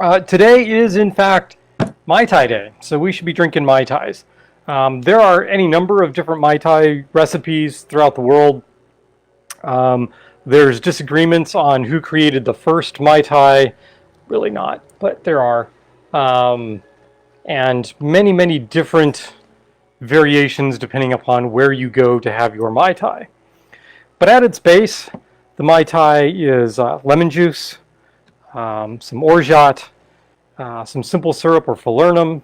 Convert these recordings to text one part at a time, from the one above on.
Today is, in fact, Mai Tai Day, so we should be drinking Mai Tais. There are any number of different Mai Tai recipes throughout the world. There's disagreements on who created the first Mai Tai. Really not, but there are. And many, many different variations depending upon where you go to have your Mai Tai. But at its base, the Mai Tai is lemon juice, some orgeat, some simple syrup or falernum,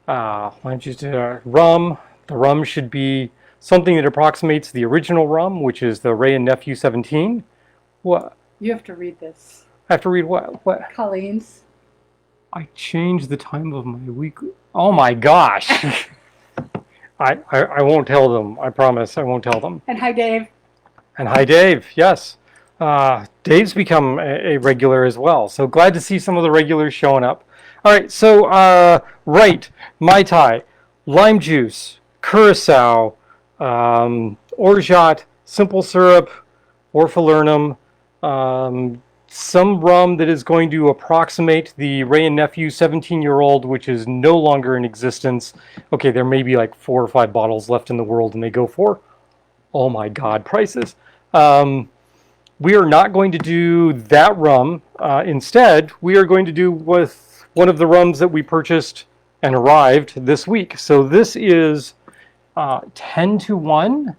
lime juice, rum. The rum should be something that approximates the original rum, which is the Ray and Nephew 17. What? You have to read this. I have to read what? What? Colleen's. I changed the time of my weekly. Oh my gosh. I won't tell them. I promise I won't tell them. And hi, Dave. And hi, Dave. Yes. Dave's become a regular as well. So glad to see some of the regulars showing up. All right. So, right. Mai Tai, lime juice, curacao, orgeat, simple syrup, or falernum, some rum that is going to approximate the Ray and Nephew 17-year-old, which is no longer in existence. Okay, there may be like 4 or 5 bottles left in the world, and they go for, oh my God, prices. We are not going to do that rum. Instead, we are going to do with one of the rums that we purchased and arrived this week. So this is 10 to 1.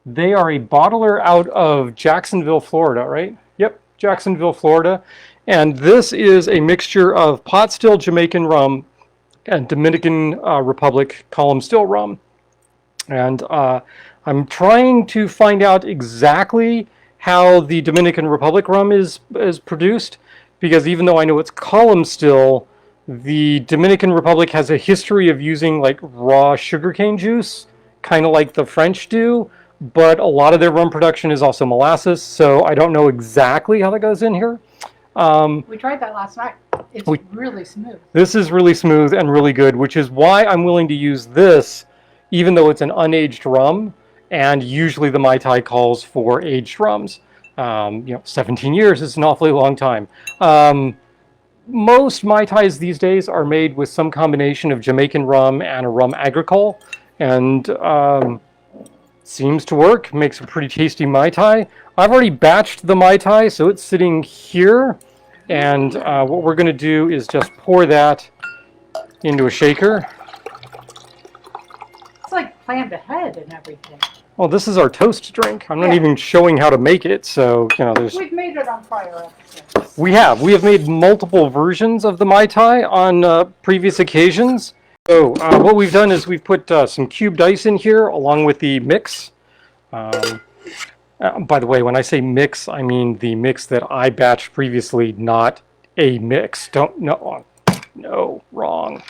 They are a bottler out of Jacksonville, Florida, right? Yep, Jacksonville, Florida. And this is a mixture of pot still Jamaican rum and Dominican Republic column still rum. And I'm trying to find out exactly how the Dominican Republic rum is produced, because even though I know it's column still, the Dominican Republic has a history of using like raw sugarcane juice, kind of like the French do, but a lot of their rum production is also molasses, so I don't know exactly how that goes in here. We tried that last night. It's really smooth. This is really smooth and really good, which is why I'm willing to use this, even though it's an unaged rum. And usually the Mai Tai calls for aged rums. 17 years is an awfully long time. Most Mai Tais these days are made with some combination of Jamaican rum and a rum agricole. And seems to work, makes a pretty tasty Mai Tai. I've already batched the Mai Tai, so it's sitting here. And what we're gonna do is just pour that into a shaker. It's like planned ahead and everything. Well, this is our toast drink. I'm not even showing how to make it, so, there's... We've made it on prior episodes. We have made multiple versions of the Mai Tai on previous occasions. So what we've done is we've put some cubed ice in here along with the mix. By the way, when I say mix, I mean the mix that I batched previously, not a mix. No, wrong.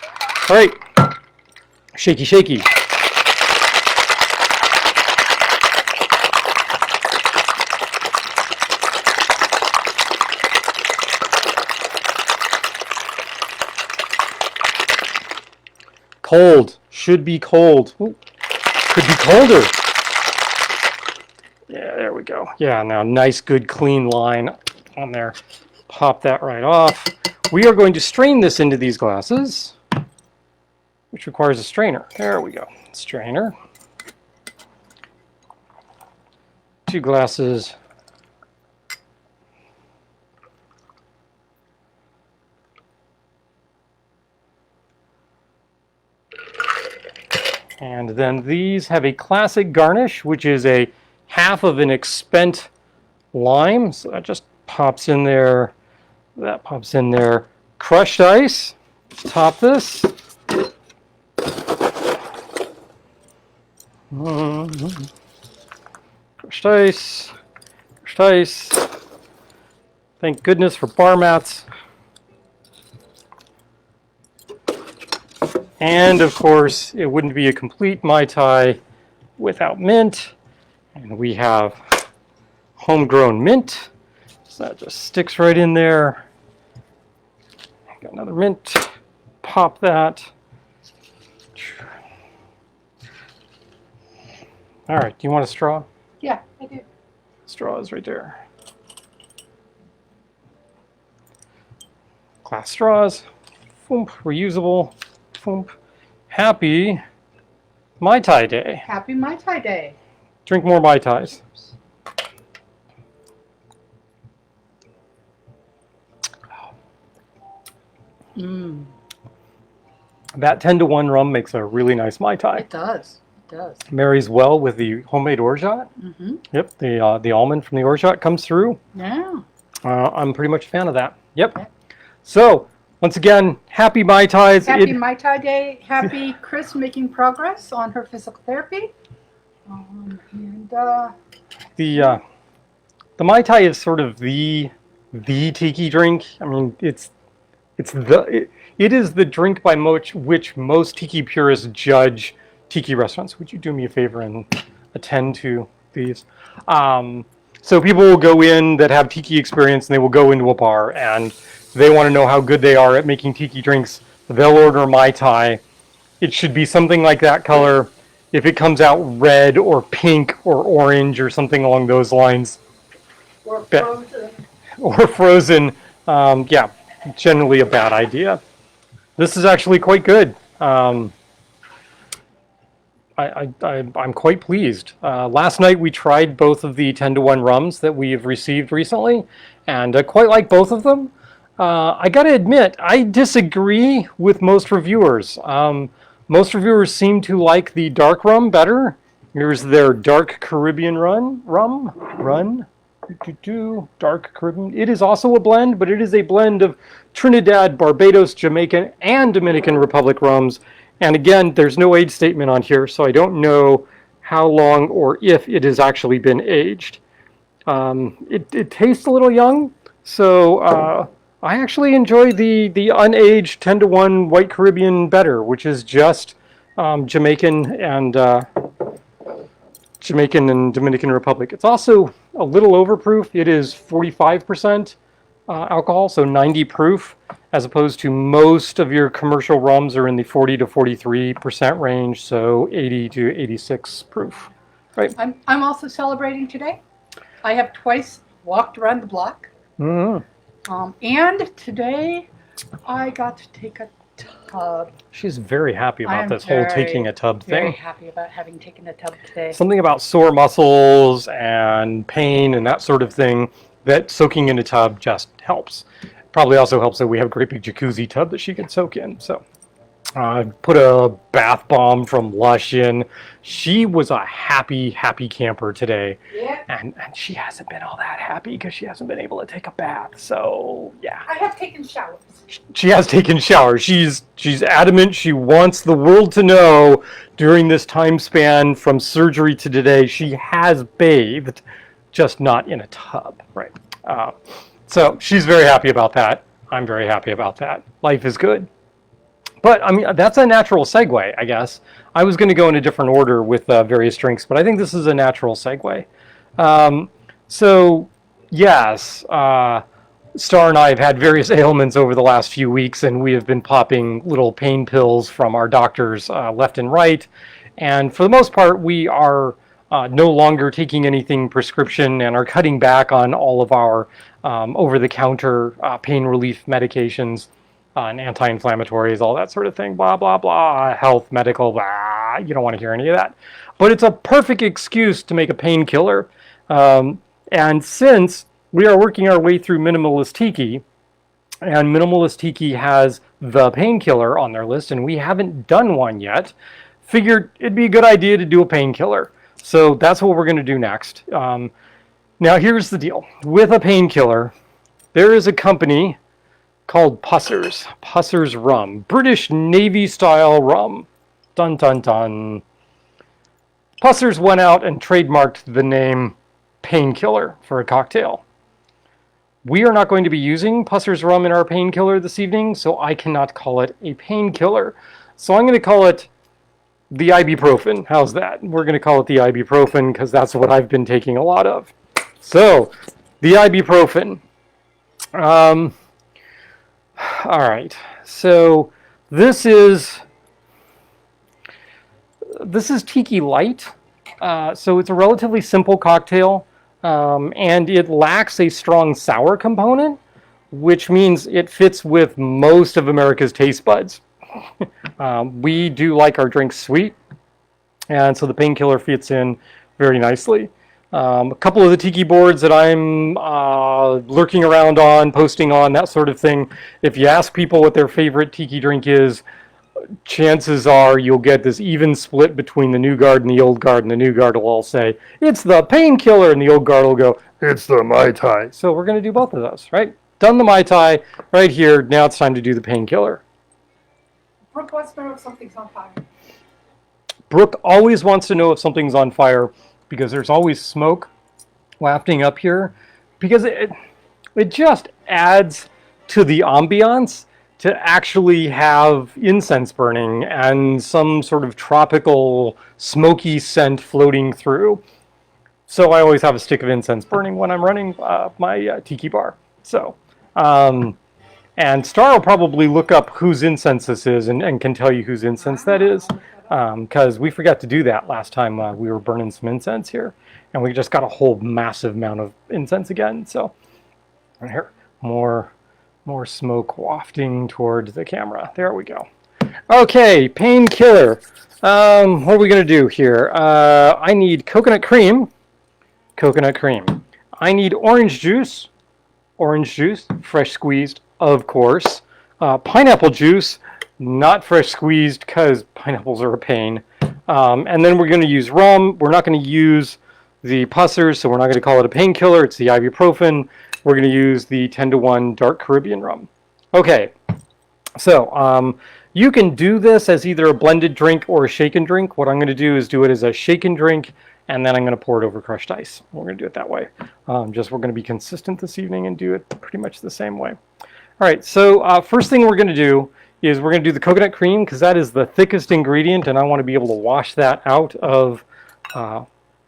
All right, shaky, shaky. Cold, should be cold. Ooh, could be colder. Yeah, there we go. Yeah, now nice, good, clean line on there. Pop that right off. We are going to strain this into these glasses, which requires a strainer. There we go, strainer. 2 glasses. And then these have a classic garnish, which is a half of an expent lime. So that just pops in there. That pops in there. Crushed ice. Top this. Crushed ice. Crushed ice. Thank goodness for bar mats. And of course, it wouldn't be a complete Mai Tai without mint. And we have homegrown mint. So that just sticks right in there. Got another mint. Pop that. All right, do you want a straw? Yeah, I do. Straw is right there. Glass straws. Foomp. Reusable. Foomp. Happy Mai Tai Day. Happy Mai Tai Day. Drink more Mai Tais. Mm, That 10-to-1 rum makes a really nice Mai Tai. it does. It does. Marries well with the homemade orgeat. Mm-hmm. Yep, the almond from the orgeat comes through. Yeah. I'm pretty much a fan of that. Yep. Okay. So, once again, happy Mai Tais. Happy Mai Tai Day. Happy Chris making progress on her physical therapy. The Mai Tai is sort of the tiki drink. I mean, it is the drink by which most tiki purists judge tiki restaurants. Would you do me a favor and attend to these? So people will go in that have tiki experience, and they will go into a bar, and they want to know how good they are at making tiki drinks. They'll order a Mai Tai. It should be something like that color. If it comes out red or pink or orange or something along those lines. Or frozen. Or frozen, yeah, generally a bad idea. This is actually quite good. I'm quite pleased. Last night we tried both of the 10-to-1 rums that we have received recently, and quite like both of them. I gotta admit, I disagree with most reviewers. Most reviewers seem to like the dark rum better. Here's their dark Caribbean rum. Dark Caribbean. It is also a blend, but it is a blend of Trinidad, Barbados, Jamaican, and Dominican Republic rums. And again, there's no age statement on here, so I don't know how long or if it has actually been aged. It tastes a little young, so I actually enjoy the unaged 10-to-1 White Caribbean better, which is just Jamaican and Dominican Republic. It's also a little overproof. It is 45% alcohol, so 90 proof, as opposed to most of your commercial rums are in the 40 to 43% range, so 80 to 86 proof. Right. I'm also celebrating today. I have twice walked around the block. Mm-hmm. And today I got to take a tub. She's very happy about this whole taking a tub thing. Very happy about having taken a tub today. Something about sore muscles and pain and that sort of thing, that soaking in a tub just helps. Probably also helps that we have a great big jacuzzi tub that she can soak in. So put a bath bomb from Lush in. She was a happy camper today. Yeah. And she hasn't been all that happy because she hasn't been able to take a bath. So, yeah. I have taken showers. She has taken showers. She's adamant. She wants the world to know during this time span from surgery to today, she has bathed, just not in a tub. Right. So she's very happy about that. I'm very happy about that. Life is good. But, I mean, that's a natural segue, I guess. I was going to go in a different order with various drinks, but I think this is a natural segue. So, yes, Star and I have had various ailments over the last few weeks, and we have been popping little pain pills from our doctors left and right. And for the most part, we are no longer taking anything prescription and are cutting back on all of our over-the-counter pain relief medications. And anti-inflammatories, all that sort of thing, blah, blah, blah, health, medical, blah, you don't want to hear any of that. But it's a perfect excuse to make a painkiller. And since we are working our way through Minimalist Tiki, and Minimalist Tiki has the painkiller on their list, and we haven't done one yet, figured it'd be a good idea to do a painkiller. So that's what we're going to do next. Now, here's the deal. With a painkiller, there is a company called Pussars. Pussars rum. British Navy style rum. Dun dun dun. Pussars went out and trademarked the name Painkiller for a cocktail. We are not going to be using Pussars rum in our painkiller this evening, so I cannot call it a painkiller. So I'm going to call it the ibuprofen. How's that? We're going to call it the ibuprofen because that's what I've been taking a lot of. So, the ibuprofen. All right, so this is Tiki Light. So it's a relatively simple cocktail, and it lacks a strong sour component, which means it fits with most of America's taste buds. We do like our drinks sweet, and so the Painkiller fits in very nicely. A couple of the Tiki boards that I'm lurking around on, posting on, that sort of thing. If you ask people what their favorite Tiki drink is, chances are you'll get this even split between the new guard and the old guard, and the new guard will all say, it's the Painkiller, and the old guard will go, it's the Mai Tai. So we're going to do both of those, right? Done the Mai Tai right here. Now it's time to do the Painkiller. Brooke wants to know if something's on fire. Brooke always wants to know if something's on fire because there's always smoke wafting up here, because it just adds to the ambiance to actually have incense burning and some sort of tropical smoky scent floating through. So I always have a stick of incense burning when I'm running my Tiki bar. So, and Star will probably look up whose incense this is and can tell you whose incense that is, because we forgot to do that last time we were burning some incense here, and we just got a whole massive amount of incense again. So, right here, more smoke wafting towards the camera. There we go. Okay, Painkiller. What are we gonna do here? I need coconut cream. I need orange juice, fresh squeezed, of course. Pineapple juice, not fresh squeezed because pineapples are a pain. And then we're going to use rum. We're not going to use the Pussars, so we're not going to call it a Painkiller. It's the Ibuprofen. We're going to use the 10-to-1 dark Caribbean rum. Okay, so you can do this as either a blended drink or a shaken drink. What I'm going to do is do it as a shaken drink, and then I'm going to pour it over crushed ice. We're going to do it that way. We're going to be consistent this evening and do it pretty much the same way. All right, so first thing we're going to do is we're going to do the coconut cream, because that is the thickest ingredient, and I want to be able to wash that out of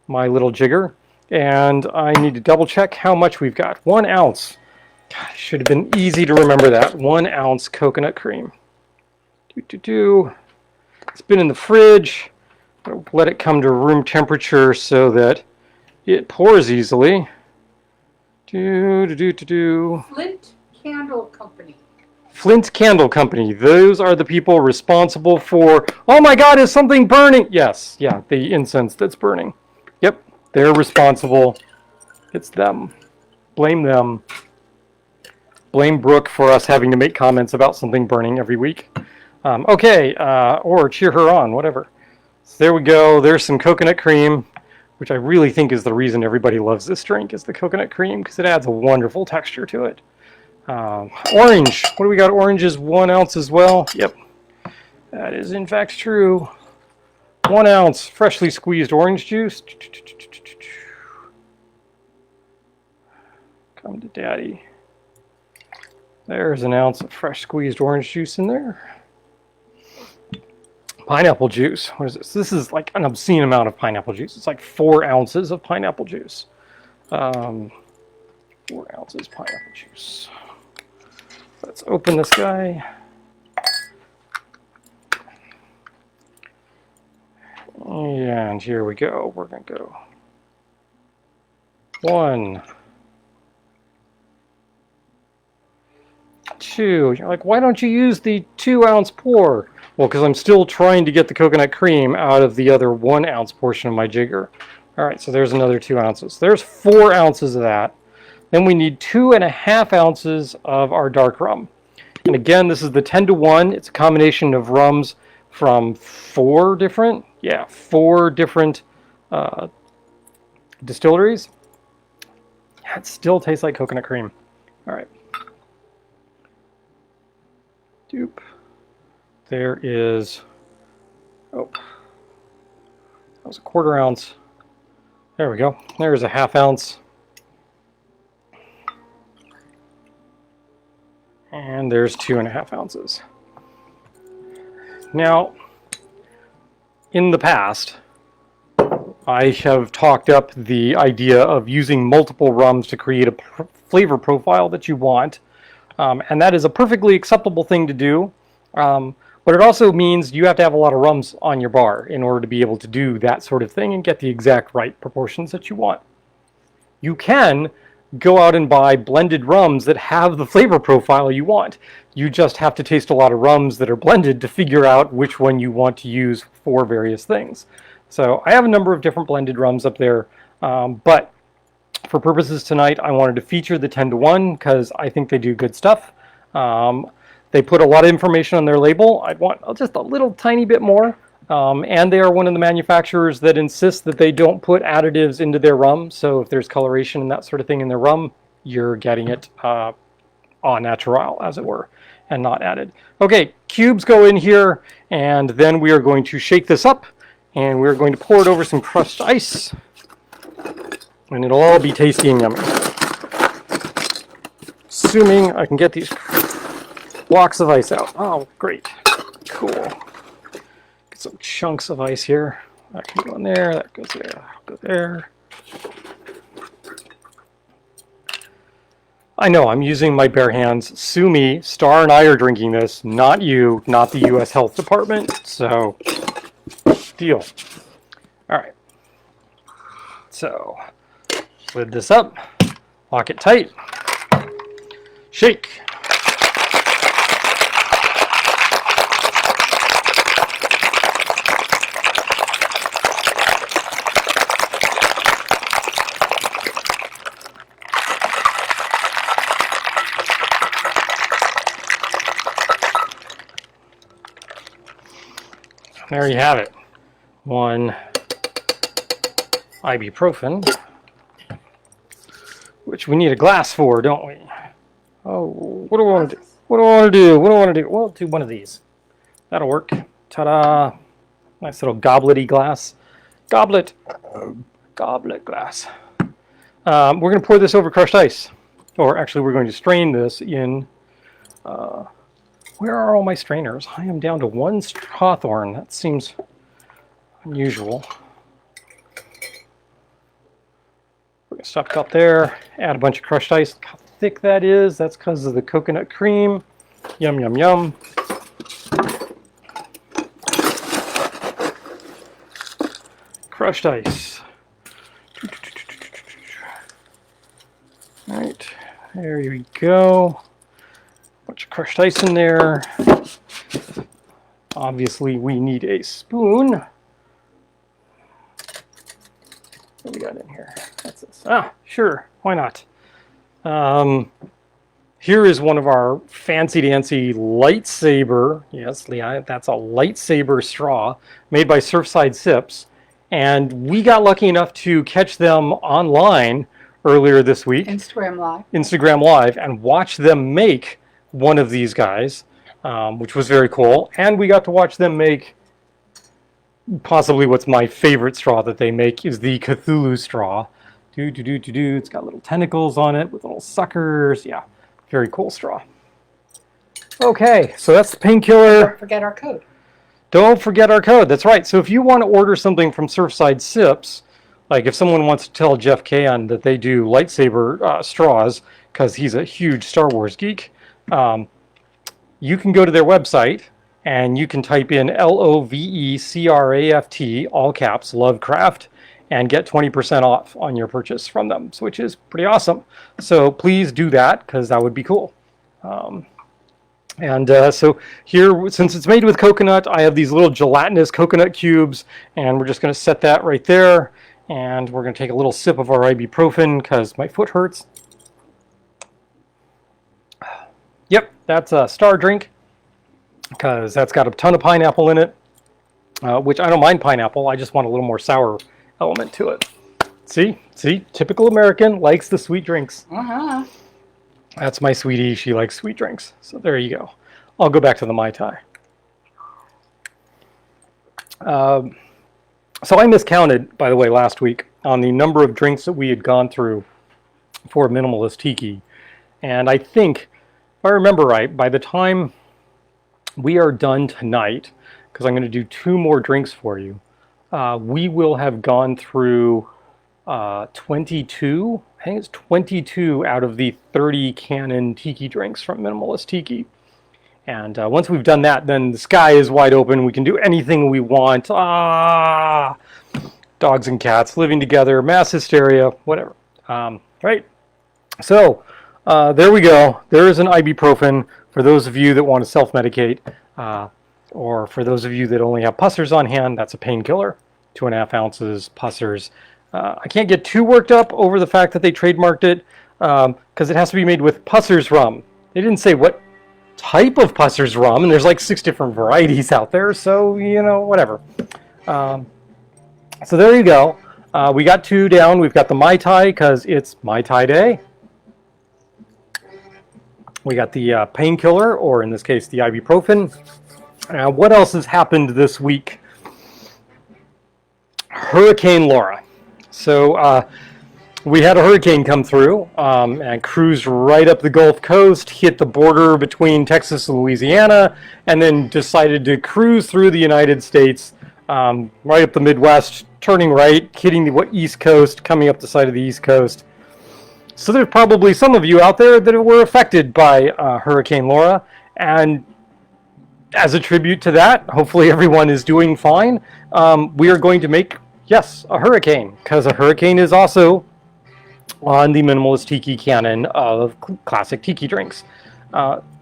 my little jigger. And I need to double check how much we've got. 1 ounce. God, it should have been easy to remember that. 1 ounce coconut cream. It's been in the fridge. I'll let it come to room temperature so that it pours easily. Flint Candle Company. Flint Candle Company. Those are the people responsible for, oh my God, is something burning? Yes, yeah, the incense that's burning. Yep, they're responsible. It's them. Blame them. Blame Brooke for us having to make comments about something burning every week. Or cheer her on, whatever. So there we go. There's some coconut cream, which I really think is the reason everybody loves this drink, is the coconut cream, because it adds a wonderful texture to it. Orange. What do we got? Orange is 1 ounce as well. Yep, that is in fact true. 1 ounce freshly squeezed orange juice. Come to daddy. There's 1 ounce of fresh squeezed orange juice in there. Pineapple juice. What is this? This is like an obscene amount of pineapple juice. It's like 4 ounces of pineapple juice. 4 ounces pineapple juice. Let's open this guy. And here we go. We're going to go 1, 2. You're like, why don't you use the 2 ounce pour? Well, because I'm still trying to get the coconut cream out of the other 1 ounce portion of my jigger. All right, so there's another 2 ounces. There's 4 ounces of that. Then we need 2.5 ounces of our dark rum. And again, this is the 10-to-1. It's a combination of rums from 4 different distilleries. It still tastes like coconut cream. All right. Doop. There is, that was a 1/4 ounce. There we go. There's a 1/2 ounce. And there's 2.5 ounces. Now, in the past, I have talked up the idea of using multiple rums to create a flavor profile that you want. And that is a perfectly acceptable thing to do. But it also means you have to have a lot of rums on your bar in order to be able to do that sort of thing and get the exact right proportions that you want. You can go out and buy blended rums that have the flavor profile you want. You just have to taste a lot of rums that are blended to figure out which one you want to use for various things. So I have a number of different blended rums up there, but for purposes tonight, I wanted to feature the 10-to-1 because I think they do good stuff. They put a lot of information on their label. I'd want just a little tiny bit more. And they are one of the manufacturers that insist that they don't put additives into their rum. So if there's coloration and that sort of thing in their rum, you're getting it au natural, as it were, and not added. Okay, cubes go in here, and then we are going to shake this up, and we're going to pour it over some crushed ice, and it'll all be tasty and yummy. Assuming I can get these blocks of ice out. Oh, great. Cool. Get some chunks of ice here. That can go in there, that goes there, that'll go there. I know, I'm using my bare hands. Sue me. Star and I are drinking this, not you, not the U.S. Health Department. So, deal. All right. So, lid this up, lock it tight, shake. There you have it. One ibuprofen, which we need a glass for, don't we? Oh, what do I want to do? What do I want to do? What do I want to do? Well, do one of these. That'll work. Ta-da! Nice little goblety glass. Goblet glass. We're going to pour this over crushed ice. Or actually, we're going to strain this in... where are all my strainers? I am down to one Hawthorne. That seems unusual. We're going to stop it up there, add a bunch of crushed ice. Look how thick that is. That's because of the coconut cream. Yum, yum, yum. Crushed ice. All right, there we go. Bunch of crushed ice in there. Obviously, we need a spoon. What do we got in here? That's this. Ah, sure. Why not? Here is one of our fancy-dancy lightsaber. Yes, Leah, that's a lightsaber straw made by Surfside Sips. And we got lucky enough to catch them online earlier this week. Instagram Live, and watch them make one of these guys, which was very cool. And we got to watch them make possibly what's my favorite straw that they make is the Cthulhu straw. It's got little tentacles on it with little suckers. Yeah, very cool straw. Okay, so that's the Painkiller. Don't forget our code. Don't forget our code. That's right. So if you want to order something from Surfside Sips, like if someone wants to tell Jeff Kahan that they do lightsaber straws because he's a huge Star Wars geek, you can go to their website and you can type in LOVECRAFT, all caps, Lovecraft, and get 20% off on your purchase from them, which is pretty awesome. So please do that because that would be cool. So here, since it's made with coconut, I have these little gelatinous coconut cubes, and we're just going to set that right there. And we're going to take a little sip of our ibuprofen because my foot hurts. Yep, that's a Star drink because that's got a ton of pineapple in it, which I don't mind pineapple. I just want a little more sour element to it. See, typical American likes the sweet drinks. Uh-huh. That's my sweetie. She likes sweet drinks. So there you go. I'll go back to the Mai Tai. So I miscounted, by the way, last week on the number of drinks that we had gone through for Minimalist Tiki. And I think, if I remember right, by the time we are done tonight, because I'm going to do 2 more drinks for you, we will have gone through 22, I think it's 22 out of the 30 canon Tiki drinks from Minimalist Tiki. And once we've done that, then the sky is wide open. We can do anything we want. Dogs and cats living together, mass hysteria, whatever. Right? So there we go. There is an ibuprofen for those of you that want to self-medicate, or for those of you that only have Pussars on hand. That's a painkiller, 2.5 ounces, Pussars. I can't get too worked up over the fact that they trademarked it because it has to be made with Pussars rum. They didn't say what type of Pussars rum, and there's like 6 different varieties out there, so you know, whatever. So there you go. We got 2 down. We've got the Mai Tai because it's Mai Tai Day. We got the painkiller, or in this case, the ibuprofen. What else has happened this week? Hurricane Laura. So we had a hurricane come through and cruise right up the Gulf Coast, hit the border between Texas and Louisiana, and then decided to cruise through the United States, right up the Midwest, turning right, hitting the East Coast, coming up the side of the East Coast. So there's probably some of you out there that were affected by Hurricane Laura, and as a tribute to that, hopefully everyone is doing fine. We are going to make, yes, a hurricane, because a hurricane is also on the minimalist tiki canon of classic tiki drinks.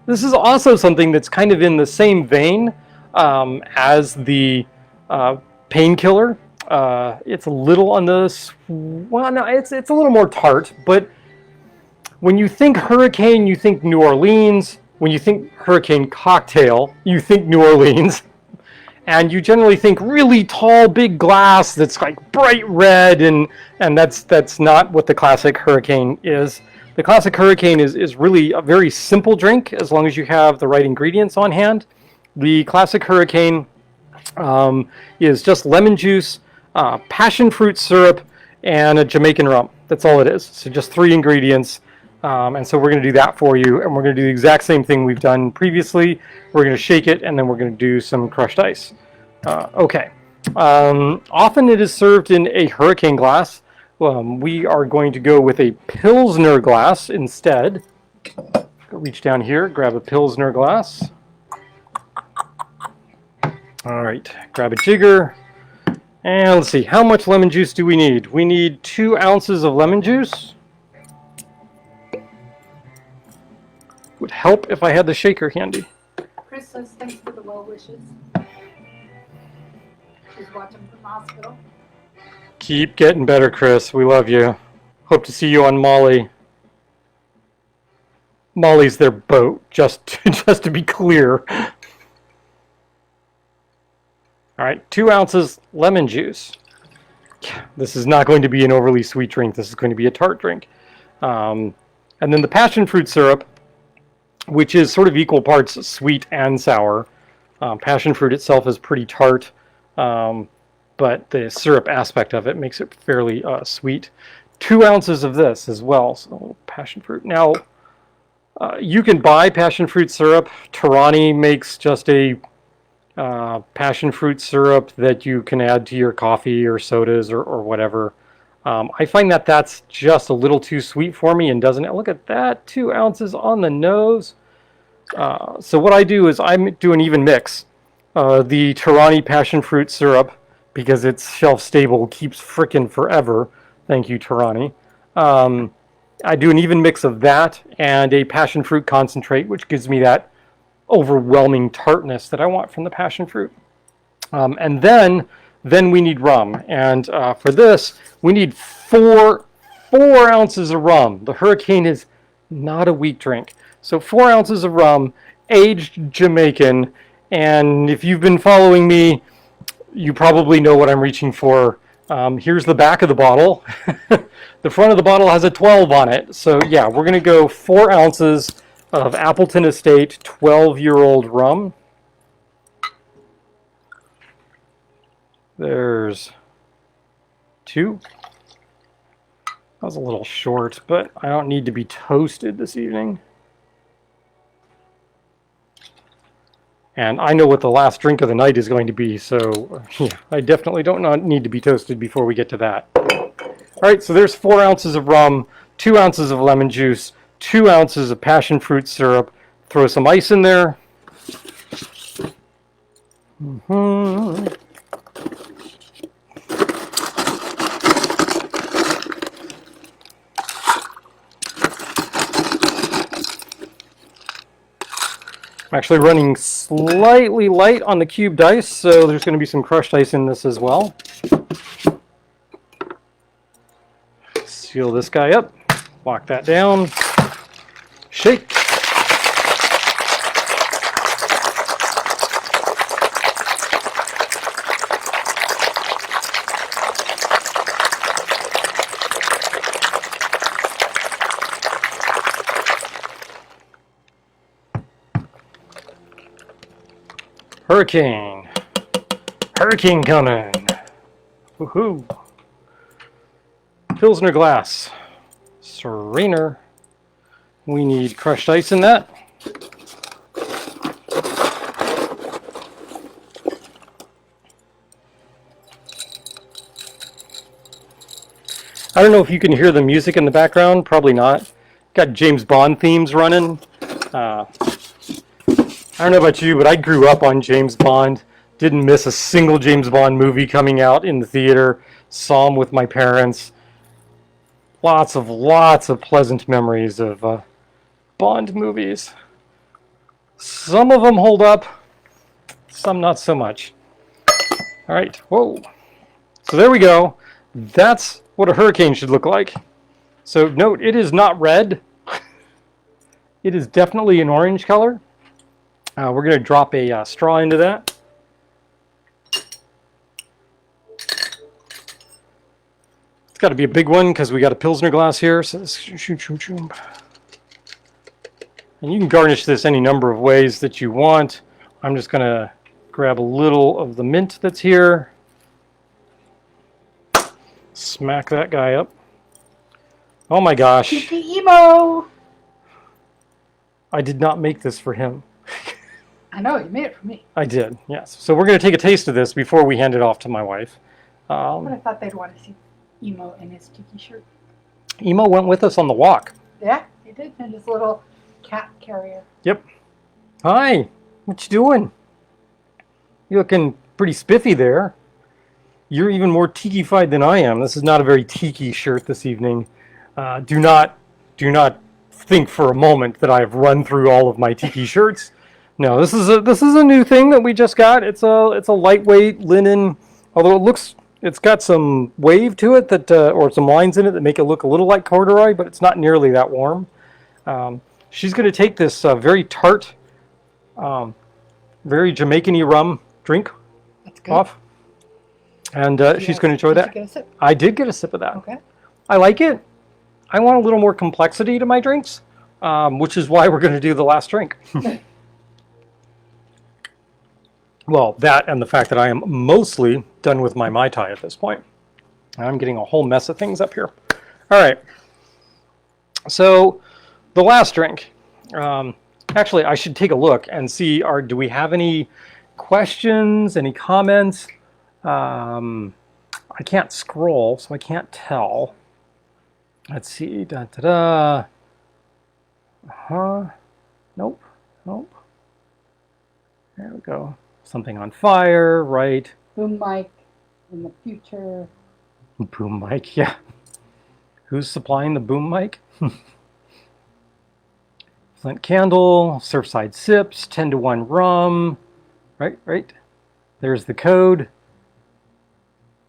This is also something that's kind of in the same vein as the painkiller. It's a little on the, well, no, it's a little more tart, but when you think hurricane, you think New Orleans. When you think hurricane cocktail, you think New Orleans. And you generally think really tall, big glass that's like bright red, and that's not what the classic hurricane is. The classic hurricane is really a very simple drink as long as you have the right ingredients on hand. The classic hurricane is just lemon juice, passion fruit syrup, and a Jamaican rum. That's all it is. So just 3 ingredients. And so we're going to do that for you, and we're going to do the exact same thing we've done previously. We're going to shake it, and then we're going to do some crushed ice. Okay. Often it is served in a hurricane glass. We are going to go with a Pilsner glass instead. Reach down here, grab a Pilsner glass. All right, grab a jigger. And let's see, how much lemon juice do we need? We need 2 ounces of lemon juice. Would help if I had the shaker handy. Chris says thanks for the well wishes. She's watching from the hospital. Keep getting better, Chris. We love you. Hope to see you on Molly. Molly's their boat, just to be clear. All right, 2 ounces lemon juice. This is not going to be an overly sweet drink. This is going to be a tart drink. And then the passion fruit syrup, which is sort of equal parts sweet and sour. Passion fruit itself is pretty tart, but the syrup aspect of it makes it fairly sweet. 2 ounces of this as well, so passion fruit. Now, you can buy passion fruit syrup. Torani makes just a passion fruit syrup that you can add to your coffee or sodas or whatever. I find that that's just a little too sweet for me and doesn't. Look at that, 2 ounces on the nose. So what I do is I do an even mix. The Torani passion fruit syrup, because it's shelf stable, keeps frickin' forever. Thank you, Torani. I do an even mix of that and a passion fruit concentrate, which gives me that overwhelming tartness that I want from the passion fruit. And then we need rum. And for this, we need 4 ounces of rum. The hurricane is not a weak drink. So 4 ounces of rum, aged Jamaican. And if you've been following me, you probably know what I'm reaching for. Here's the back of the bottle. The front of the bottle has a 12 on it. So yeah, we're going to go 4 ounces of Appleton Estate 12-year-old rum. There's 2. That was a little short, but I don't need to be toasted this evening. And I know what the last drink of the night is going to be, so yeah, I definitely don't need to be toasted before we get to that. All right, so there's 4 ounces of rum, 2 ounces of lemon juice, 2 ounces of passion fruit syrup. Throw some ice in there. I'm actually running slightly light on the cubed ice, so there's going to be some crushed ice in this as well. Seal this guy up, lock that down, shake. Hurricane. Hurricane coming. Woohoo. Pilsner glass. Serena. We need crushed ice in that. I don't know if you can hear the music in the background. Probably not. Got James Bond themes running. I don't know about you, but I grew up on James Bond. Didn't miss a single James Bond movie coming out in the theater. Saw them with my parents. Lots of pleasant memories of Bond movies. Some of them hold up, some not so much. All right, whoa. So there we go. That's what a hurricane should look like. So note, it is not red. It is definitely an orange color. We're going to drop a straw into that. It's got to be a big one because we got a Pilsner glass here. So and you can garnish this any number of ways that you want. I'm just going to grab a little of the mint that's here. Smack that guy up. Oh my gosh. Tiki emo. I did not make this for him. I know, you made it for me. I did, yes. So we're going to take a taste of this before we hand it off to my wife. But I thought they'd want to see Emo in his Tiki shirt. Emo went with us on the walk. Yeah, he did, in his little cat carrier. Yep. Hi, what you doing? You're looking pretty spiffy there. You're even more tiki-fied than I am. This is not a very tiki shirt this evening. Do not think for a moment that I have run through all of my tiki shirts. No, this is a new thing that we just got. It's a lightweight linen, although it's got some wave to it that or some lines in it that make it look a little like corduroy, but it's not nearly that warm. She's going to take this very tart, very Jamaican-y rum drink off, and she's going to enjoy that. Did you get a sip? I did get a sip of that. Okay. I like it. I want a little more complexity to my drinks, which is why we're going to do the last drink. Well, that and the fact that I am mostly done with my Mai Tai at this point. I'm getting a whole mess of things up here. All right. So the last drink. Actually, I should take a look and see, do we have any questions, any comments? I can't scroll, so I can't tell. Let's see. Da-da-da. Nope. Nope. There we go. Something on fire, right? Boom mic in the future. Boom mic, yeah. Who's supplying the boom mic? Flint candle, Surfside sips, 10-to-1 rum. Right. There's the code.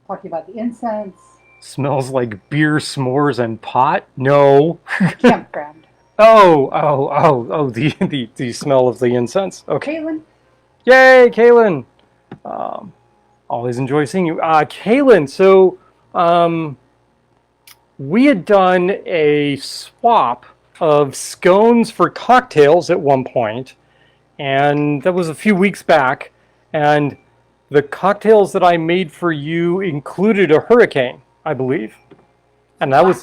Talking about the incense. Smells like beer, s'mores, and pot. No. Campground. Oh, the smell of the incense. Okay. Kaylin. Yay, Kaylin. Always enjoy seeing you. Kaylin, so we had done a swap of scones for cocktails at one point, and that was a few weeks back, and the cocktails that I made for you included a hurricane, I believe. And that was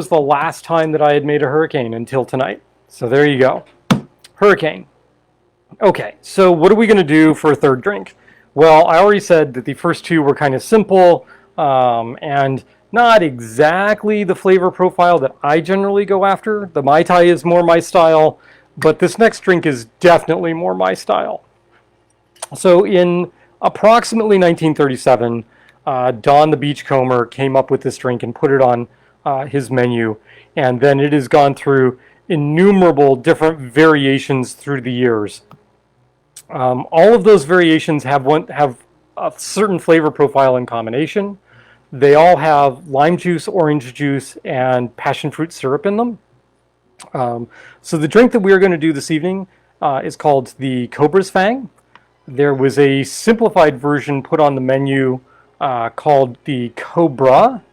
the last time that I had made a hurricane until tonight. So there you go. Hurricane. Okay, so what are we going to do for a third drink? Well, I already said that the first two were kind of simple and not exactly the flavor profile that I generally go after. The Mai Tai is more my style, but this next drink is definitely more my style. So in approximately 1937, Don the Beachcomber came up with this drink and put it on his menu, and then it has gone through innumerable different variations through the years. All of those variations have a certain flavor profile in combination. They all have lime juice, orange juice, and passion fruit syrup in them. So the drink that we are going to do this evening is called the Cobra's Fang. There was a simplified version put on the menu called the Cobra,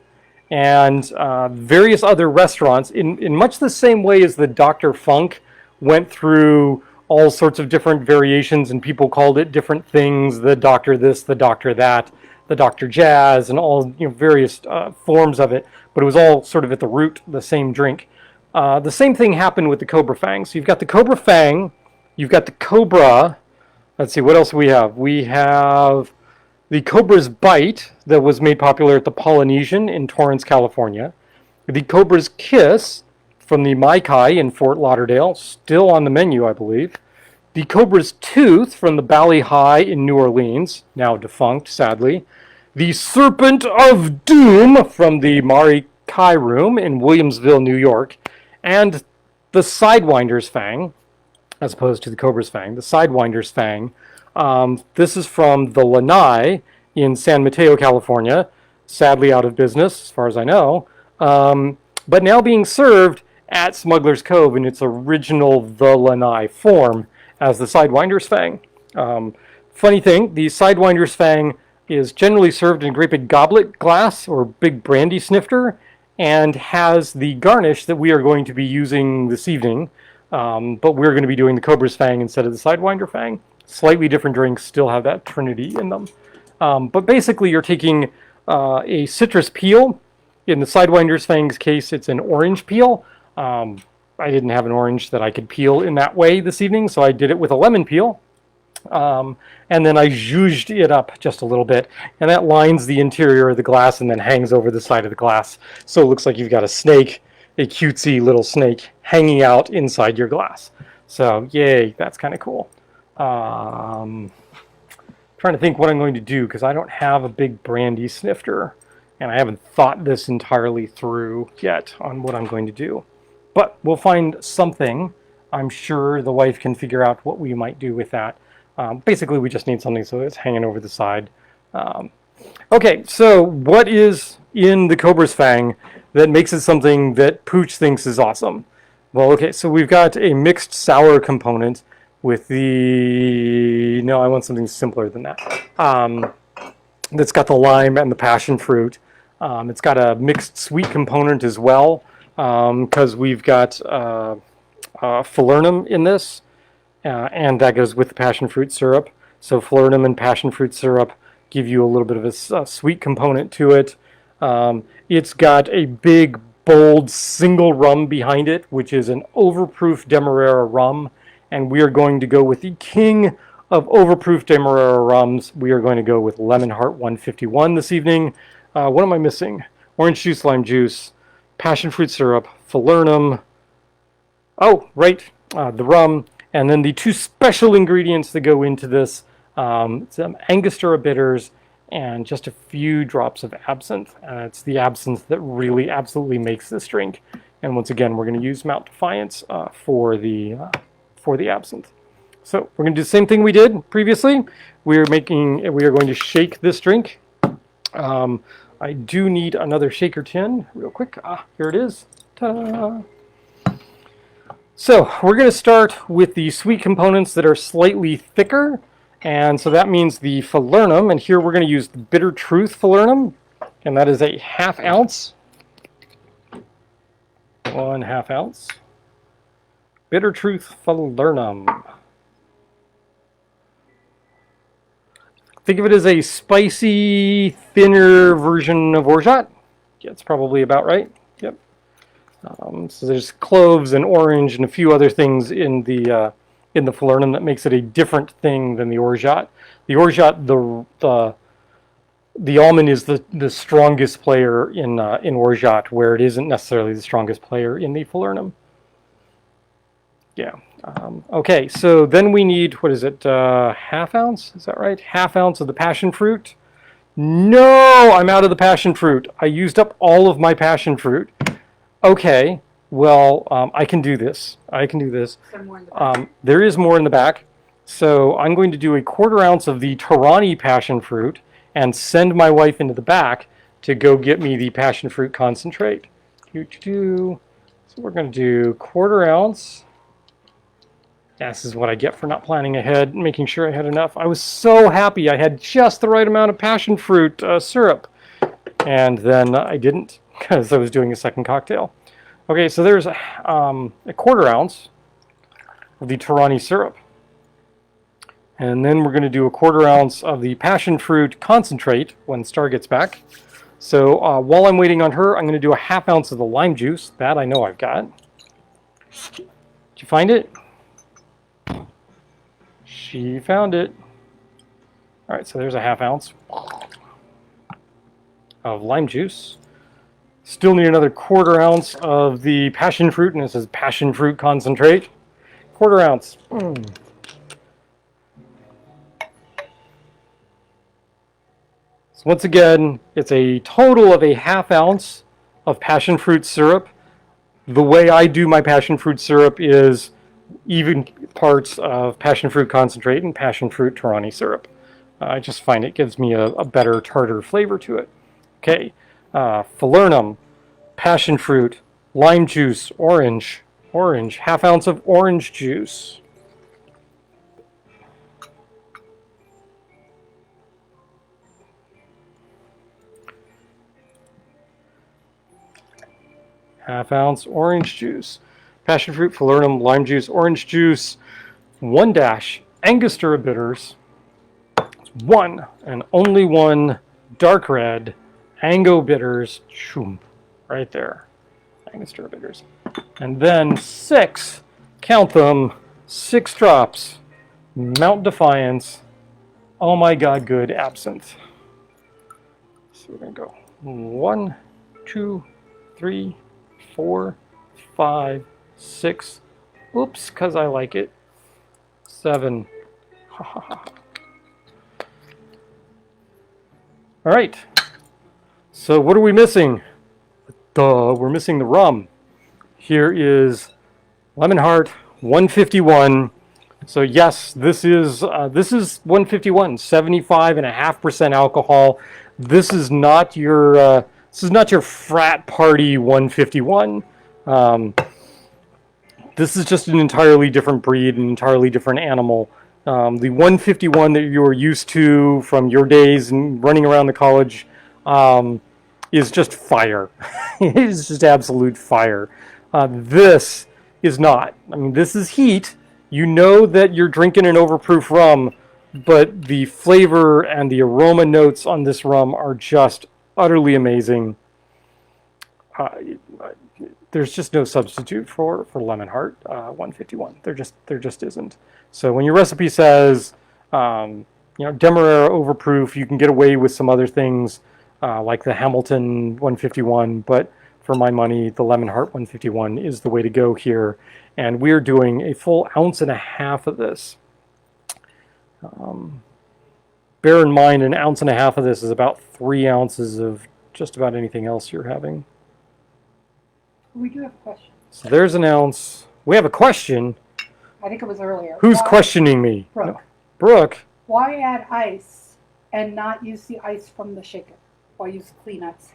and various other restaurants, in much the same way as the Dr. Funk went through all sorts of different variations, and people called it different things, the Doctor this, the Doctor that, the Dr. Jazz, and all various forms of it, but it was all sort of at the root the same drink. The same thing happened with the Cobra Fang. So you've got the Cobra Fang, you've got the Cobra. Let's see, what else do we have? We have the Cobra's Bite that was made popular at the Polynesian in Torrance, California. The Cobra's Kiss from the Mai Tai in Fort Lauderdale, still on the menu, I believe. The Cobra's Tooth from the Bali High in New Orleans, now defunct, sadly. The Serpent of Doom from the Mari Kai Room in Williamsville, New York. And the Sidewinder's Fang, as opposed to the Cobra's Fang, the Sidewinder's Fang. This is from the Lanai in San Mateo, California, sadly out of business, as far as I know, but now being served at Smuggler's Cove in its original The Lanai form as the Sidewinder's Fang. Funny thing, the Sidewinder's Fang is generally served in a great big goblet glass or big brandy snifter, and has the garnish that we are going to be using this evening, but we're going to be doing the Cobra's Fang instead of the Sidewinder Fang. Slightly different drinks, still have that trinity in them. But basically you're taking a citrus peel. In the Sidewinder's Fang's case, it's an orange peel. I didn't have an orange that I could peel in that way this evening, so I did it with a lemon peel. And then I zhuzhed it up just a little bit, and that lines the interior of the glass and then hangs over the side of the glass. So it looks like you've got a snake, a cutesy little snake, hanging out inside your glass. So yay, that's kind of cool. Trying to think what I'm going to do, because I don't have a big brandy snifter, and I haven't thought this entirely through yet on what I'm going to do. But we'll find something. I'm sure the wife can figure out what we might do with that. Basically, we just need something so it's hanging over the side. Okay, so what is in the Cobra's Fang that makes it something that Pooch thinks is awesome? Well, okay, so we've got a mixed sour component with the... No, I want something simpler than that. That's got the lime and the passion fruit. It's got a mixed sweet component as well, because we've got falernum in this. And that goes with the passion fruit syrup. So falernum and passion fruit syrup give you a little bit of a sweet component to it. It's got a big, bold single rum behind it, which is an overproof Demerara rum. And we are going to go with the king of overproof Demerara rums. We are going to go with Lemonheart 151 this evening. What am I missing? Orange juice, lime juice, passion fruit syrup, falernum. Oh, right, the rum. And then the two special ingredients that go into this, some Angostura bitters and just a few drops of absinthe. It's the absinthe that really absolutely makes this drink. And once again, we're going to use Mount Defiance for the absinthe. So we're going to do the same thing we did previously. We are going to shake this drink. I do need another shaker tin real quick. Here it is. Ta-da! So we're going to start with the sweet components that are slightly thicker, and so that means the falernum, and here we're going to use the Bitter Truth falernum, and that is a 1/2 ounce. 1/2 ounce. Bitter Truth falernum. Think of it as a spicy, thinner version of orgeat. Yeah, it's probably about right. Yep. So there's cloves and orange and a few other things in the falernum that makes it a different thing than the orgeat. The orgeat, the almond is the strongest player in orgeat, where it isn't necessarily the strongest player in the falernum. Yeah. Okay, so then we need, what is it, 1/2 ounce? Is that right? 1/2 ounce of the passion fruit. No, I'm out of the passion fruit. I used up all of my passion fruit. Okay, Well, I can do this. I can do this. Some more in the back. There is more in the back. So I'm going to do a 1/4 ounce of the Tarani passion fruit and send my wife into the back to go get me the passion fruit concentrate. So we're going to do 1/4 ounce. This is what I get for not planning ahead, making sure I had enough. I was so happy I had just the right amount of passion fruit syrup. And then I didn't because I was doing a second cocktail. Okay, so there's a 1/4 ounce of the Tarani syrup. And then we're going to do a 1/4 ounce of the passion fruit concentrate when Star gets back. So while I'm waiting on her, I'm going to do a 1/2 ounce of the lime juice. That I know I've got. Did you find it? She found it. All right, so there's a 1/2 ounce of lime juice. Still need another 1/4 ounce of the passion fruit, and it says passion fruit concentrate. 1/4 ounce. So once again, it's a total of a 1/2 ounce of passion fruit syrup. The way I do my passion fruit syrup is even parts of passion fruit concentrate and passion fruit Tarani syrup. I just find it gives me a better tartar flavor to it. Okay, falernum, passion fruit, lime juice, orange, 1/2 ounce of orange juice. Half ounce orange juice. Passion fruit, falernum, lime juice, orange juice, 1 dash Angostura bitters, 1 and only 1 dark red Ango bitters, right there, Angostura bitters. And then 6, count them, 6 drops, Mount Defiance, oh my god, good absinthe. So we're going to go 1, 2, 3, 4, 5, 6, oops, because I like it, 7. All right, so what are we missing? We're missing the rum. Here is Lemonheart 151. So yes, this is 151, 75.5% alcohol. This is not your frat party 151. This is just an entirely different breed, an entirely different animal. The 151 that you are used to from your days and running around the college is just fire. It is just absolute fire. This is not. I mean, this is heat. You know that you're drinking an overproof rum, but the flavor and the aroma notes on this rum are just utterly amazing. There's just no substitute for Lemonheart 151. There just isn't. So when your recipe says, Demerara overproof, you can get away with some other things like the Hamilton 151, but for my money, the Lemonheart 151 is the way to go here. And we're doing a full 1.5 ounces of this. Bear in mind, 1.5 ounces of this is about 3 ounces of just about anything else you're having. We do have a question. So there's 1 ounce. We have a question. I think it was earlier. Who's questioning me? Brooke. No. Brooke. Why add ice and not use the ice from the shaker? Why use clean ice?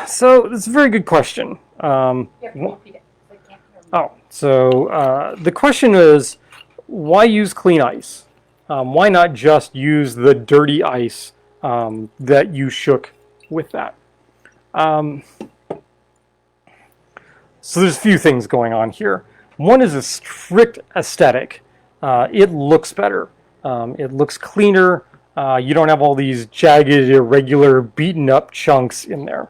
So it's a very good question. You have to repeat it. I can't hear me. So the question is, why use clean ice? Why not just use the dirty ice that you shook with that? So there's a few things going on here. One is a strict aesthetic. It looks better. It looks cleaner. You don't have all these jagged, irregular, beaten up chunks in there.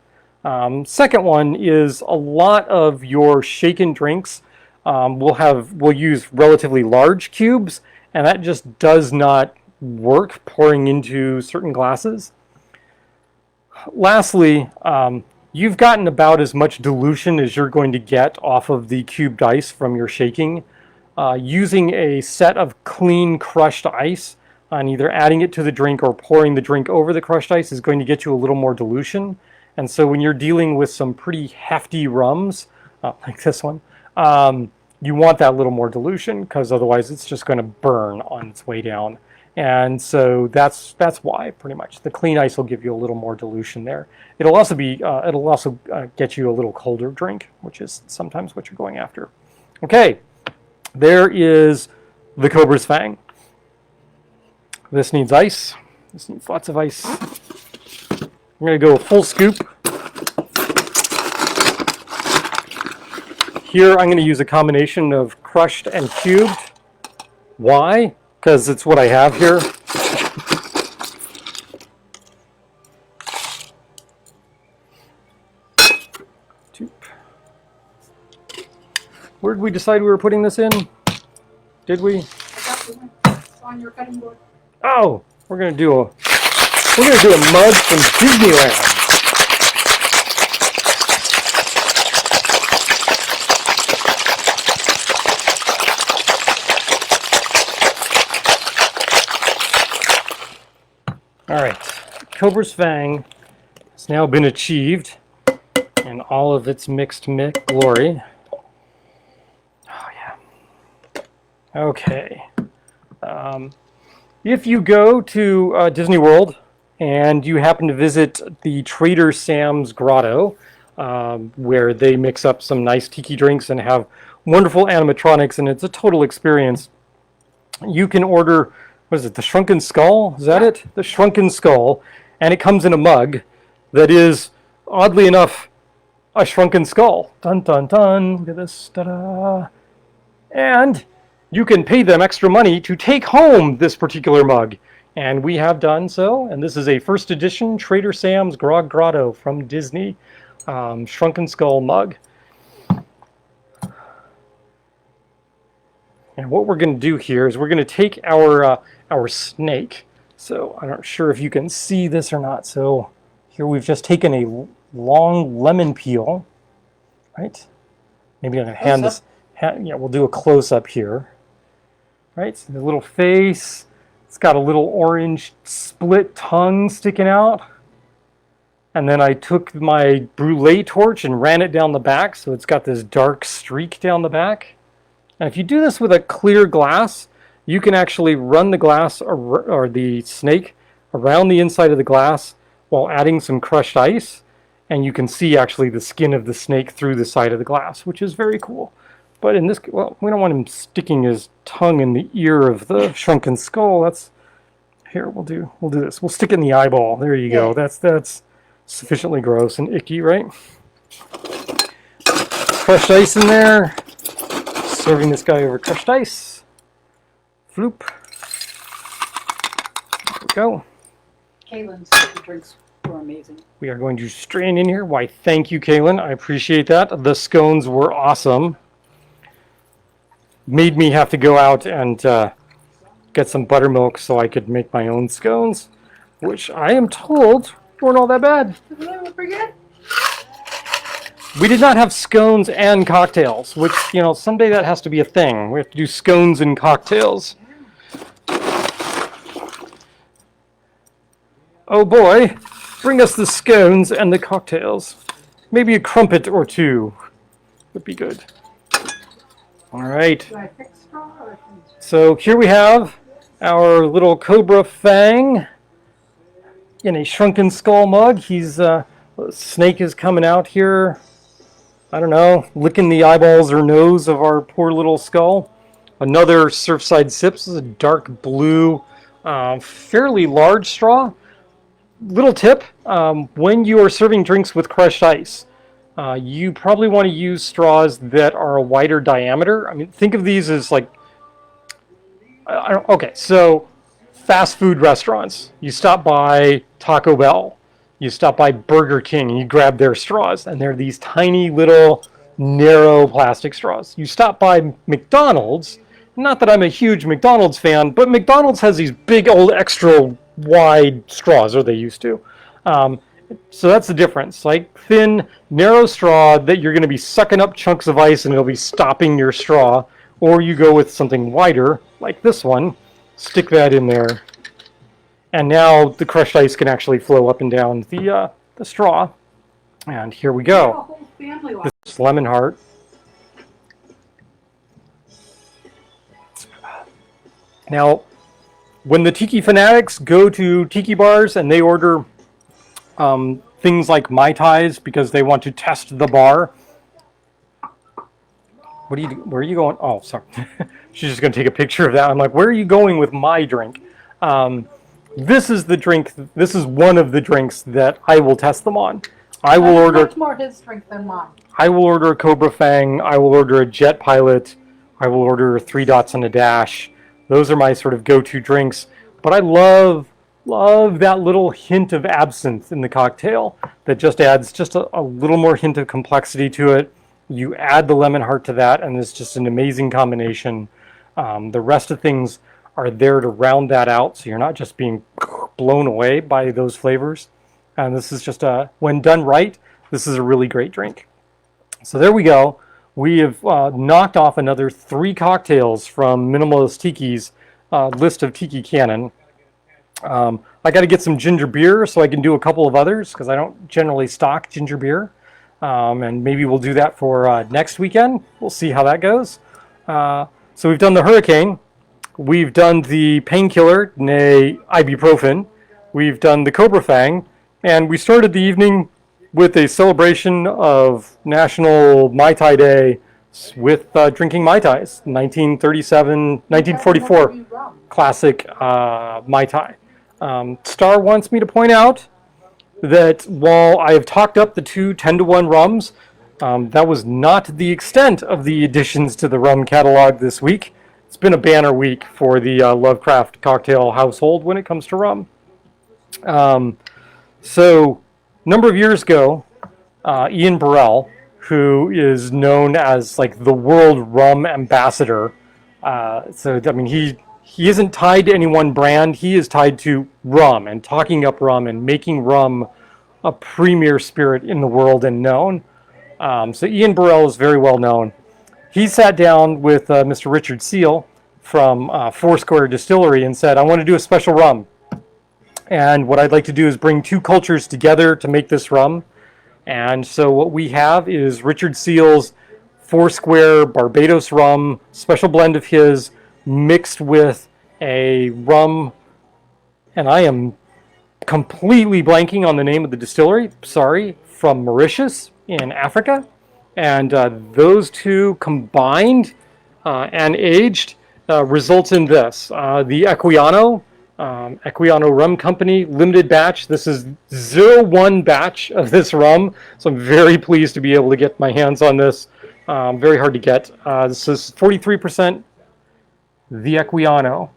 Second one is a lot of your shaken drinks will use relatively large cubes, and that just does not work pouring into certain glasses. Lastly, you've gotten about as much dilution as you're going to get off of the cubed ice from your shaking. Using a set of clean crushed ice and either adding it to the drink or pouring the drink over the crushed ice is going to get you a little more dilution. And so when you're dealing with some pretty hefty rums, like this one, you want that little more dilution because otherwise it's just going to burn on its way down. And so that's why pretty much the clean ice will give you a little more dilution there. It'll also get you a little colder drink, which is sometimes what you're going after. Okay, there is the Cobra's Fang. This needs ice. This needs lots of ice. I'm going to go a full scoop. Here I'm going to use a combination of crushed and cubed. Why? Because it's what I have here. Where did we decide we were putting this in? Did we? I got the one on your cutting board. Oh, we're gonna do a mug from Disneyland. All right, Cobra's Fang has now been achieved in all of its mixed glory. Oh yeah. Okay. If you go to Disney World and you happen to visit the Trader Sam's Grotto, where they mix up some nice tiki drinks and have wonderful animatronics, and it's a total experience, you can order, what is it, the Shrunken Skull? Is that it? The Shrunken Skull. And it comes in a mug that is, oddly enough, a shrunken skull. Dun dun dun. Look at this. Ta-da. And you can pay them extra money to take home this particular mug. And we have done so. And this is a first edition Trader Sam's Grogg Grotto from Disney Shrunken Skull mug. And what we're going to do here is we're going to take our snake. So I'm not sure if you can see this or not. So here we've just taken a long lemon peel, right? Maybe I'm going to hand this. Yeah, we'll do a close up here. Right, so the little face. It's got a little orange split tongue sticking out. And then I took my brulee torch and ran it down the back, so it's got this dark streak down the back. And if you do this with a clear glass, you can actually run the glass or the snake around the inside of the glass while adding some crushed ice. And you can see actually the skin of the snake through the side of the glass, which is very cool. But in this, well, we don't want him sticking his tongue in the ear of the shrunken skull. That's, here, we'll do this. We'll stick it in the eyeball. There you go. That's sufficiently gross and icky, right? Crushed ice in there. Serving this guy over crushed ice. Floop. There we go. Kaylin's drinks were amazing. We are going to strain in here. Why, thank you, Kaylin. I appreciate that. The scones were awesome. Made me have to go out and get some buttermilk so I could make my own scones, which I am told weren't all that bad. We did not have scones and cocktails, which, you know, someday that has to be a thing. We have to do scones and cocktails. Oh boy, bring us the scones and the cocktails. Maybe a crumpet or two would be good. All right. So here we have our little Cobra Fang in a shrunken skull mug. He's snake is coming out here. I don't know, licking the eyeballs or nose of our poor little skull. Another Surfside Sips. This is a dark blue, fairly large straw. Little tip: when you are serving drinks with crushed ice, you probably want to use straws that are a wider diameter. I mean, think of these as like, okay, so fast food restaurants. You stop by Taco Bell, you stop by Burger King, and you grab their straws, and they're these tiny little narrow plastic straws. You stop by McDonald's, not that I'm a huge McDonald's fan, but McDonald's has these big old extra wide straws, or they used to. So that's the difference. Like thin, narrow straw that you're going to be sucking up chunks of ice and it'll be stopping your straw. Or you go with something wider, like this one, stick that in there. And now the crushed ice can actually flow up and down the straw. And here we go. This is Lemonheart. Now, when the Tiki fanatics go to Tiki bars and they order things like Mai Tais because they want to test the bar. Where are you going? Oh, sorry. She's just going to take a picture of that. I'm like, where are you going with my drink? This is the drink. This is one of the drinks that I will test them on. I will order much more his drink than mine. I will order a Cobra Fang. I will order a Jet Pilot. I will order 3 dots and a dash. Those are my sort of go-to drinks. But I love that little hint of absinthe in the cocktail that just adds just a little more hint of complexity to it. You add the Lemonheart to that, and it's just an amazing combination. The rest of things are there to round that out, so you're not just being blown away by those flavors. And this is just when done right, this is a really great drink. So there we go. We have knocked off another 3 cocktails from Minimalist Tiki's list of Tiki canon. I got to get some ginger beer so I can do a couple of others because I don't generally stock ginger beer. And maybe we'll do that for next weekend. We'll see how that goes. So we've done the Hurricane. We've done the Painkiller, nay, Ibuprofen. We've done the Cobra Fang. And we started the evening with a celebration of National Mai Tai Day with drinking Mai Tais. 1944 classic Mai Tai. Star wants me to point out that while I have talked up the 2 10-to-1 rums, that was not the extent of the additions to the rum catalog this week. It's been a banner week for the Lovecraft cocktail household when it comes to rum. So, a number of years ago, Ian Burrell, who is known as like the world rum ambassador, he isn't tied to any one brand. He is tied to rum and talking up rum and making rum a premier spirit in the world and known. So Ian Burrell is very well known. He sat down with Mr. Richard Seal from Foursquare Distillery and said, I want to do a special rum. And what I'd like to do is bring 2 cultures together to make this rum. And so what we have is Richard Seal's Foursquare Barbados rum, special blend of his, mixed with a rum, and I am completely blanking on the name of the distillery, sorry, from Mauritius in Africa. And those 2 combined and aged results in this. The Equiano Rum Company limited batch. This is 01 batch of this rum, so I'm very pleased to be able to get my hands on this. Very hard to get. This is 43% the Equiano.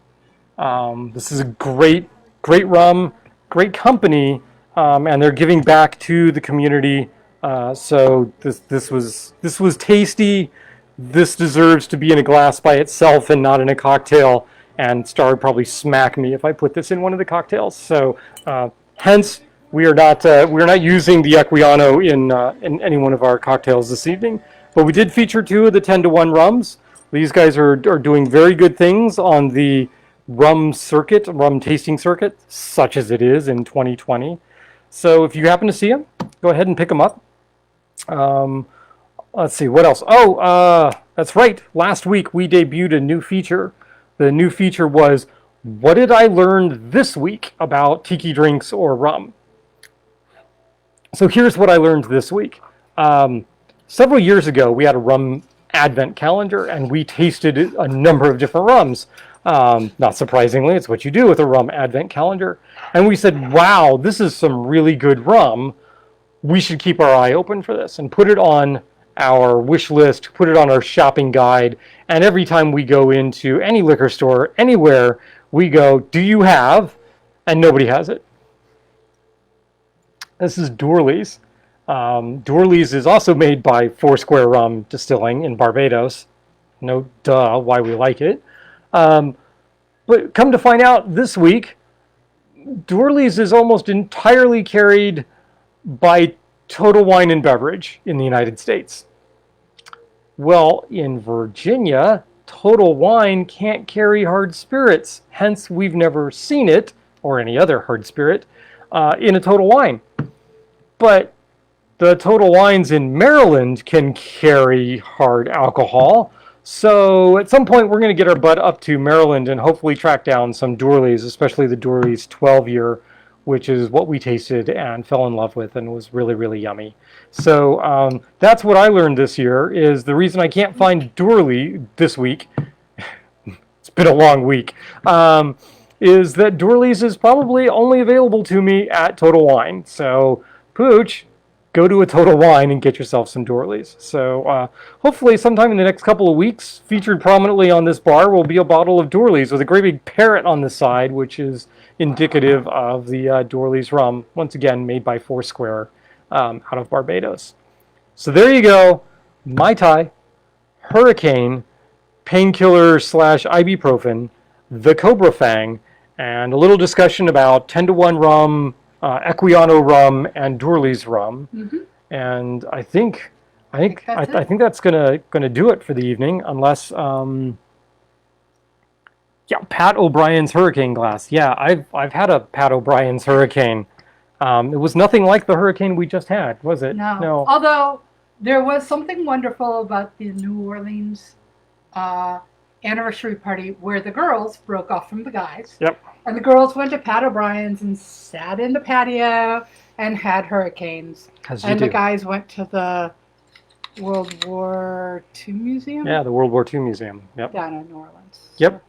This is a great rum, great company, and they're giving back to the community. So this was tasty. This deserves to be in a glass by itself and not in a cocktail. And Star would probably smack me if I put this in one of the cocktails. So hence we are not using the Equiano in any one of our cocktails this evening. But we did feature 2 of the 10-to-1 rums. These guys are doing very good things on the rum circuit, rum tasting circuit, such as it is in 2020. So if you happen to see them, go ahead and pick them up. Let's see, what else? Oh, that's right. Last week we debuted a new feature. The new feature was, what did I learn this week about tiki drinks or rum? So here's what I learned this week. Several years ago, we had a rum advent calendar, and we tasted a number of different rums. Not surprisingly, it's what you do with a rum advent calendar. And we said, wow, this is some really good rum. We should keep our eye open for this and put it on our wish list, put it on our shopping guide, and every time we go into any liquor store, anywhere, we go, do you have? And nobody has it. This is Doorly's. Doorly's is also made by Foursquare Rum Distilling in Barbados. No duh, why we like it. But come to find out this week, Doorly's is almost entirely carried by Total Wine and Beverage in the United States. Well, in Virginia, Total Wine can't carry hard spirits. Hence, we've never seen it, or any other hard spirit, in a Total Wine. But the Total Wines in Maryland can carry hard alcohol. So at some point, we're going to get our butt up to Maryland and hopefully track down some Doorleys, especially the Doorleys 12-year, which is what we tasted and fell in love with and was really, really yummy. So that's what I learned this year, is the reason I can't find Doorley this week, it's been a long week, is that Doorleys is probably only available to me at Total Wine. So, Pooch, go to a Total Wine and get yourself some Doorleys. So hopefully sometime in the next couple of weeks, featured prominently on this bar will be a bottle of Doorleys with a great big parrot on the side, which is indicative of the Doorleys rum, once again made by Foursquare out of Barbados. So there you go, Mai Tai, Hurricane, Painkiller / Ibuprofen, the Cobra Fang, and a little discussion about 10-to-1 rum, Equiano rum, and Doorleys rum. Mm-hmm. And I think that's gonna do it for the evening, unless Pat O'Brien's Hurricane glass. Yeah, I've had a Pat O'Brien's Hurricane. It was nothing like the Hurricane we just had, was it? No. Although there was something wonderful about the New Orleans anniversary party where the girls broke off from the guys. Yep. And the girls went to Pat O'Brien's and sat in the patio and had hurricanes. And the guys went to the World War II Museum? Yeah, the World War II Museum. Yep. Down in New Orleans. Yep.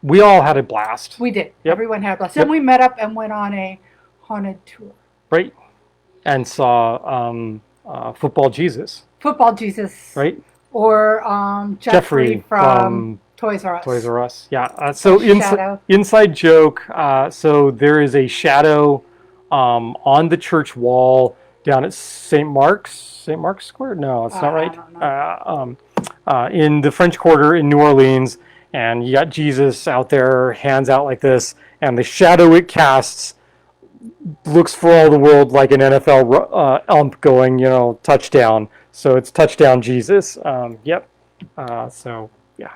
We all had a blast. We did. Yep. Everyone had a blast. Yep. Then we met up and went on a haunted tour. Right. And saw Football Jesus. Football Jesus. Right. Or Jeffrey from Toys R Us. Toys R Us. Yeah. So Shadow. inside joke. So there is a shadow on the church wall down at St. Mark's Square. No, it's not right. I don't know. In the French Quarter in New Orleans, and you got Jesus out there, hands out like this, and the shadow it casts looks for all the world like an NFL ump going, touchdown. So it's touchdown Jesus. Yep. So yeah.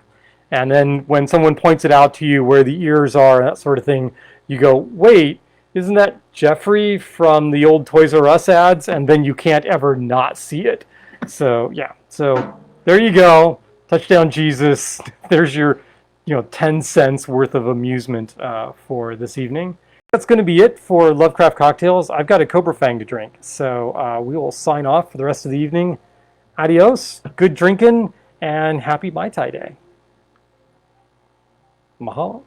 And then when someone points it out to you where the ears are and that sort of thing, you go, wait, isn't that Jeffrey from the old Toys R Us ads? And then you can't ever not see it. So yeah. So there you go. Touchdown Jesus. There's your 10 cents worth of amusement for this evening. That's going to be it for Lovecraft Cocktails. I've got a Cobra Fang to drink, so we will sign off for the rest of the evening. Adios, good drinking, and happy Mai Tai Day. Mahalo.